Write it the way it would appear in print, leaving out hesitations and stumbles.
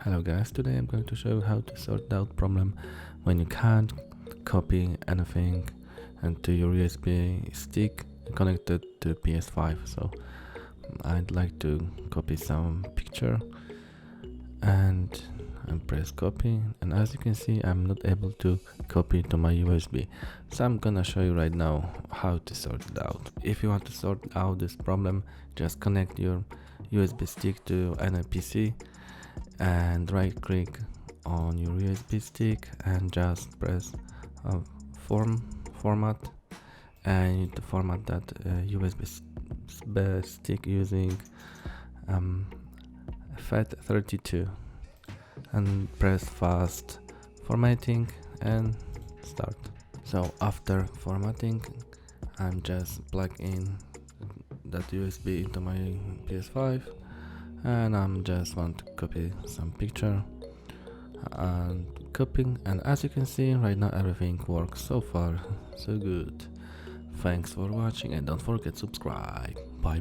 Hello guys, today I'm going to show you how to sort out problem when you can't copy anything into your USB stick connected to ps5. So I'd like to copy some picture and press copy, and as you can see I'm not able to copy to my USB. So I'm gonna show you right now how to sort it out. If you want to sort out this problem, just connect your USB stick to any PC and right click on your USB stick and just press format, and you need to format that USB stick using FAT32 and press fast formatting and start. So after formatting, I'm just plug in that USB into my PS5 and I'm just want to copy some picture and copying, and as you can see right now everything works so far so good. Thanks for watching and don't forget subscribe. Bye.